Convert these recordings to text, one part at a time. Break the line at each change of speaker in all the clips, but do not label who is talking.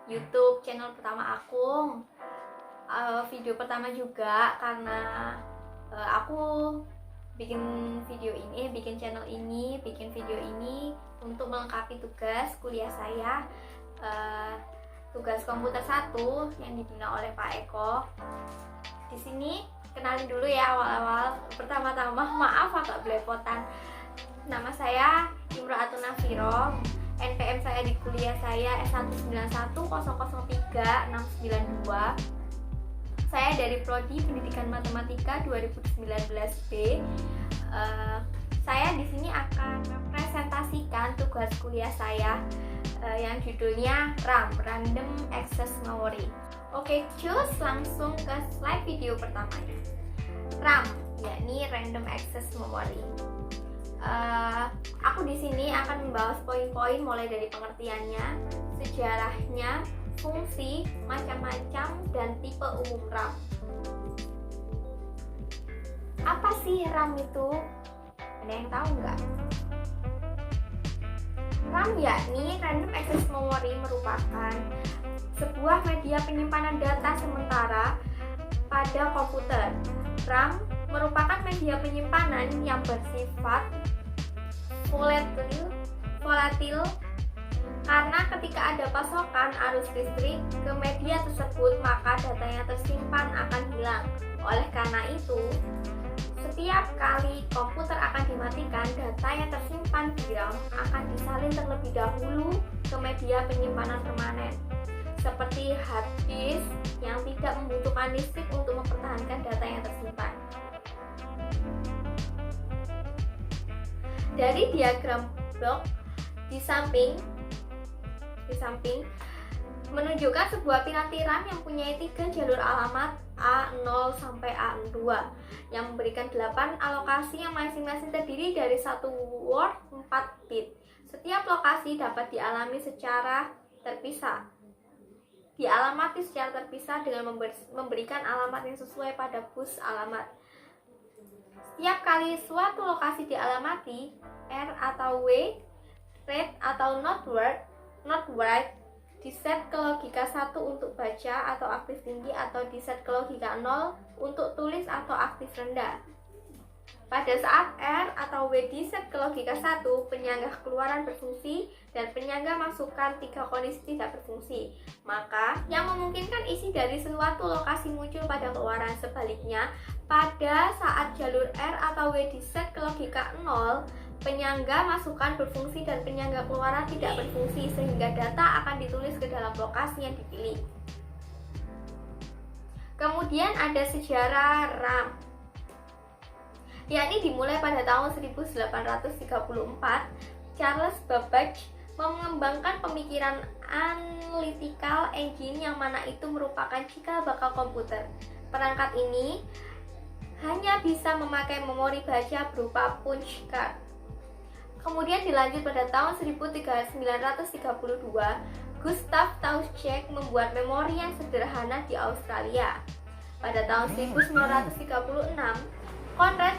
YouTube channel pertama aku, video pertama juga karena aku bikin video ini untuk melengkapi tugas kuliah saya, tugas komputer 1 yang dibina oleh Pak Eko. Di sini kenalin dulu ya awal-awal. Pertama-tama maaf agak belepotan. Nama saya Imro'atun Nafiro. NPM saya di kuliah saya S191003692. Saya dari Prodi Pendidikan Matematika 2019B. Saya di sini akan mempresentasikan tugas kuliah saya yang judulnya RAM, Random Access Memory. Oke, cus langsung ke slide video pertamanya. RAM, yakni Random Access Memory. Aku di sini akan membahas poin-poin mulai dari pengertiannya, sejarahnya, fungsi, macam-macam, dan tipe umum RAM. Apa sih RAM itu? Ada yang tahu nggak? RAM yakni Random Access Memory merupakan sebuah media penyimpanan data sementara pada komputer. RAM merupakan media penyimpanan yang bersifat volatil karena ketika ada pasokan arus listrik ke media tersebut maka data yang tersimpan akan hilang. Oleh karena itu, setiap kali komputer akan dimatikan, data yang tersimpan di RAM akan disalin terlebih dahulu ke media penyimpanan permanen seperti hard disk yang tidak membutuhkan listrik untuk mempertahankan data yang tersimpan. Dari diagram blok di samping menunjukkan sebuah piranti RAM yang mempunyai 3 jalur alamat A0 sampai A2 yang memberikan 8 alokasi yang masing-masing terdiri dari 1 word 4 bit. Setiap lokasi dapat dialamati secara terpisah dengan memberikan alamat yang sesuai pada bus alamat. Setiap kali suatu lokasi dialamati, R atau W, read atau not write, diset ke logika 1 untuk baca atau aktif tinggi atau diset ke logika 0 untuk tulis atau aktif rendah. Pada saat R atau W diset ke logika 1, penyangga keluaran berfungsi dan penyangga masukan 3 kondisi tidak berfungsi. Maka, yang memungkinkan isi dari suatu lokasi muncul pada keluaran. Sebaliknya, pada saat jalur R atau W diset ke logika 0, penyangga masukan berfungsi dan penyangga keluaran tidak berfungsi sehingga data akan ditulis ke dalam lokasi yang dipilih. Kemudian ada sejarah RAM, yakni dimulai pada tahun 1834. Charles Babbage mengembangkan pemikiran analytical engine yang mana itu merupakan cikal bakal komputer. Perangkat ini hanya bisa memakai memori baca berupa punch card. Kemudian dilanjut pada tahun 1932, Gustav Tauschek membuat memori yang sederhana di Australia. Pada tahun 1936, Konrad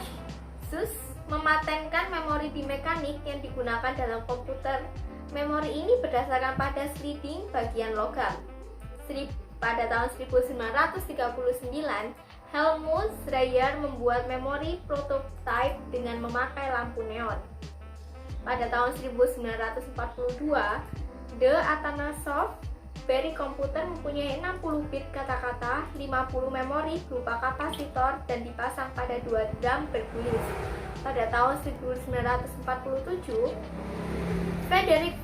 Zuse mematenkan memori bimekanik yang digunakan dalam komputer. Memori ini berdasarkan pada sliding bagian logam. Pada tahun 1939, Helmut Schreier membuat memori prototype dengan memakai lampu neon. Pada tahun 1942, The Atanasov Berry Computer mempunyai 60 bit kata-kata, 50 memori berupa kapasitor dan dipasang pada 2 drum bergulis. Pada tahun 1947, Frederick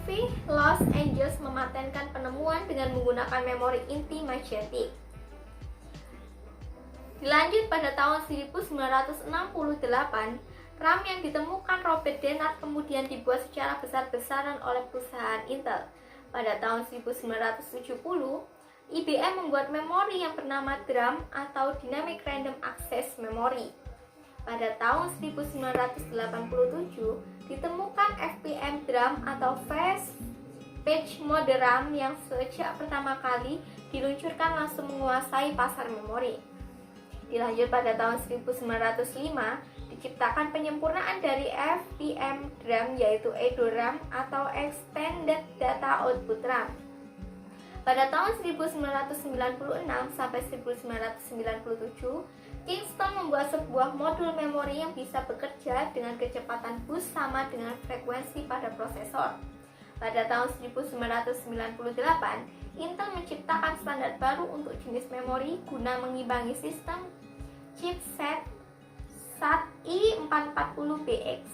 V. Los Angeles mematenkan penemuan dengan menggunakan memori inti magnetik. Dilanjut pada tahun 1968, RAM yang ditemukan Robert Dennard kemudian dibuat secara besar-besaran oleh perusahaan Intel. Pada tahun 1970, IBM membuat memori yang bernama DRAM atau Dynamic Random Access Memory. Pada tahun 1987, ditemukan FPM DRAM atau Fast Page Mode RAM yang sejak pertama kali diluncurkan langsung menguasai pasar memori. Dilanjut pada tahun 1905, diciptakan penyempurnaan dari FPM DRAM yaitu EDORAM atau Extended Data Output RAM. Pada tahun 1996 sampai 1997, Kingston membuat sebuah modul memori yang bisa bekerja dengan kecepatan bus sama dengan frekuensi pada prosesor. Pada tahun 1998, Intel menciptakan standar baru untuk jenis memori guna mengimbangi sistem chipset SAT-i440BX.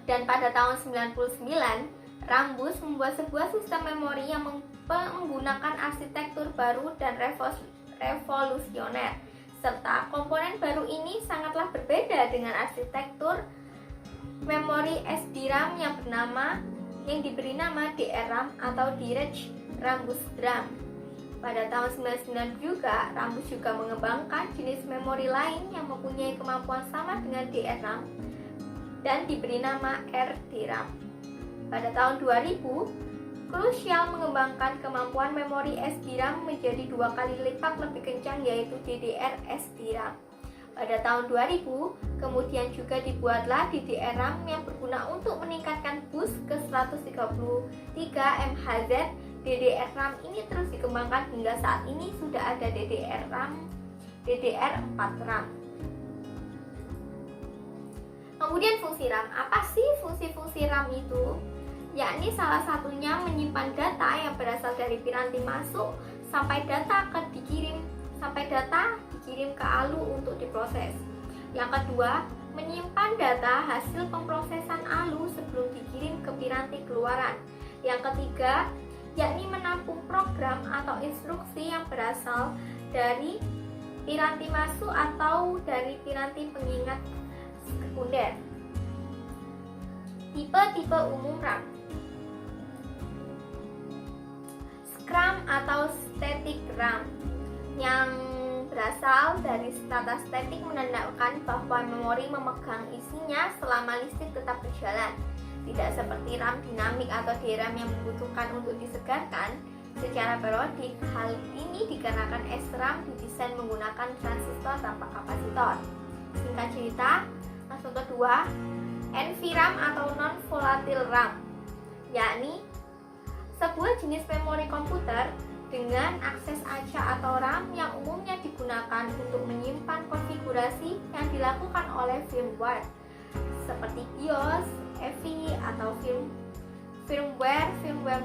Dan pada tahun 1999, Rambus membuat sebuah sistem memori yang menggunakan arsitektur baru dan revolusioner, serta komponen baru ini sangatlah berbeda dengan arsitektur memori SDRAM yang diberi nama DRAM atau Direct Rambus DRAM. Pada tahun 1999 juga, Rambus juga mengembangkan jenis memori lain yang mempunyai kemampuan sama dengan DRAM dan diberi nama RDRAM. Pada tahun 2000, Crucial mengembangkan kemampuan memori SDRAM menjadi 2 kali lipat lebih kencang, yaitu DDR SDRAM. Pada tahun 2000, kemudian juga dibuatlah DDR-RAM yang berguna untuk meningkatkan bus ke 133 MHz. DDR-RAM ini terus dikembangkan hingga saat ini sudah ada DDR4-RAM. Kemudian fungsi RAM. Apa sih fungsi-fungsi RAM itu? Yakni salah satunya menyimpan data yang berasal dari piranti masuk sampai data dikirim ke ALU untuk diproses. Yang kedua, menyimpan data hasil pemrosesan ALU sebelum dikirim ke piranti keluaran. Yang ketiga, yakni menampung program atau instruksi yang berasal dari piranti masuk atau dari piranti pengingat sekunder. Tipe-tipe umum RAM. SCRAM atau Static RAM, yang berasal dari kata static menandakan bahwa memori memegang isinya selama listrik tetap berjalan. Tidak seperti RAM dinamik atau DRAM yang membutuhkan untuk disegarkan secara periodik. Hal ini dikarenakan SRAM didesain menggunakan transistor tanpa kapasitor. Singkat cerita, langsung kedua, NVRAM atau non-volatile RAM, yakni sebuah jenis memori komputer dengan akses acak atau RAM yang umumnya digunakan untuk menyimpan konfigurasi yang dilakukan oleh firmware seperti BIOS, EVI, atau firmware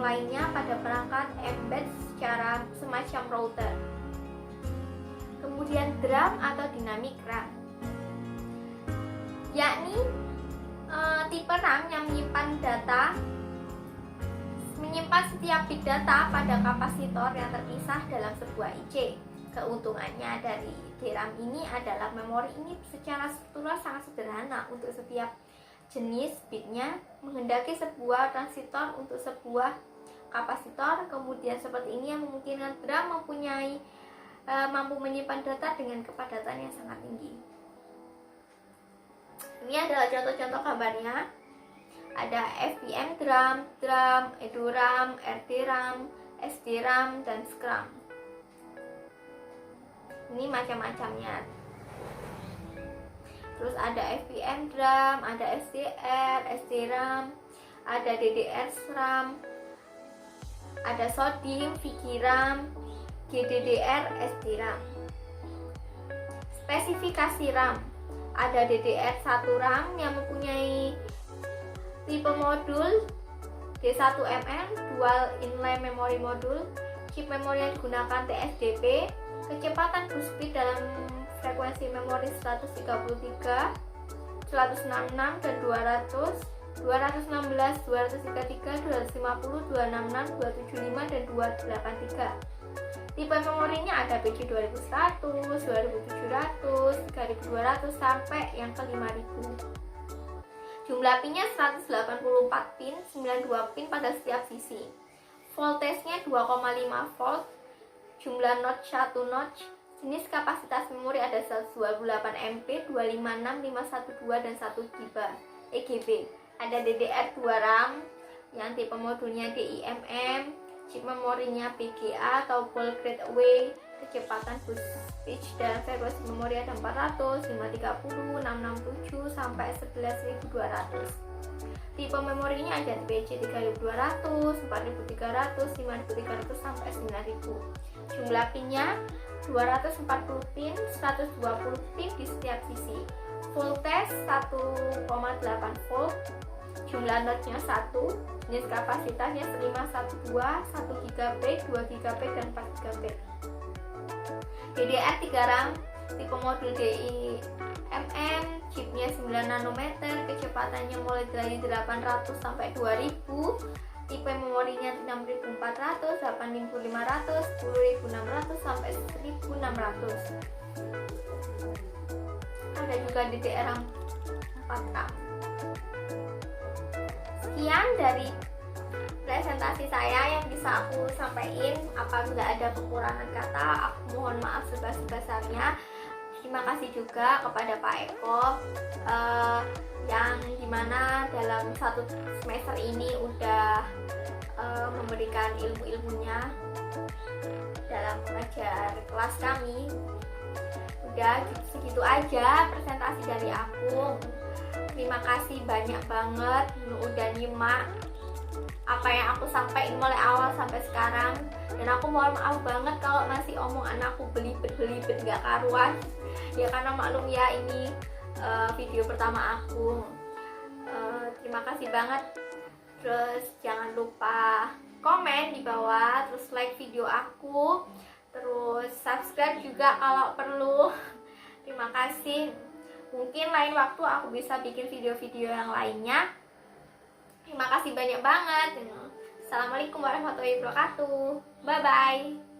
lainnya pada perangkat embed secara semacam router. Kemudian DRAM atau dynamic RAM, yakni tipe RAM yang menyimpan setiap bit data pada kapasitor yang terpisah dalam sebuah IC. Keuntungannya dari DRAM ini adalah memori ini secara struktural sangat sederhana untuk setiap jenis bitnya, menghendaki sebuah transistor untuk sebuah kapasitor. Kemudian seperti ini yang memungkinkan DRAM mampu menyimpan data dengan kepadatan yang sangat tinggi. Ini adalah contoh-contoh gambarnya. Ada FPM DRAM, EDORAM, RDRAM, SDRAM, dan SCRAM. Ini macam-macamnya. Terus ada FPM DRAM, ada SDR, SDRAM, ada DDR SRAM, ada SODIMM, VGRAM, GDDR, SDRAM. Spesifikasi RAM. Ada DDR1 RAM yang mempunyai tipe modul D1mm, dual inline memory module, chip memori yang digunakan TSDP, kecepatan bus speed dalam frekuensi memori 133, 166 dan 200, 216, 233, 250, 266, 275 dan 283. Tipe memorinya ada PC 2100, 2700, 3200 sampai yang ke 5000. Jumlah pinnya 184 pin, 92 pin pada setiap sisi. Voltasenya 2,5 volt. Jumlah notch 1 notch. Jenis kapasitas memori ada 128 MP, 256, 512 dan 1 GB. Ada DDR2 RAM yang tipe modulnya DIMM, chip memorinya BGA atau Bold Grade Away. Kecepatan bus speed dan frekuensi memori ada 400, 530, 667 sampai 11200. Tipe memorinya ada tipe C 3200, 4300, 5300 sampai 9000. Jumlah pinnya 240 pin, 120 pin di setiap sisi. Voltage 1,8 volt. Jumlah notnya 1. Jenis kapasitasnya 512, 1 GB, 2 GB dan 4 GB. DDR3 RAM, tipe modul DIMM, chipnya 9 nanometer, kecepatannya mulai dari 800 sampai 2000, tipe memorinya 6400, 8500, 10600 sampai 1600. Ada juga DDR4 RAM. Sekian dari presentasi saya yang bisa aku sampaikan. Apabila ada kekurangan kata, aku mohon maaf sebesar-besarnya. Terima kasih juga kepada Pak Eko yang dimana dalam 1 semester ini udah memberikan ilmu-ilmunya dalam mengajar kelas kami. Udah segitu aja presentasi dari aku. Terima kasih banyak banget udah nyimak apa yang aku sampaikan mulai awal sampai sekarang, dan aku mohon maaf banget kalau masih omongan aku belibet gak karuan ya, karena maklum ya ini video pertama aku. Terima kasih banget. Terus jangan lupa komen di bawah, terus like video aku, terus subscribe juga kalau perlu. Terima kasih. Mungkin lain waktu aku bisa bikin video-video yang lainnya. Terima kasih banyak banget. Assalamualaikum warahmatullahi wabarakatuh. Bye bye.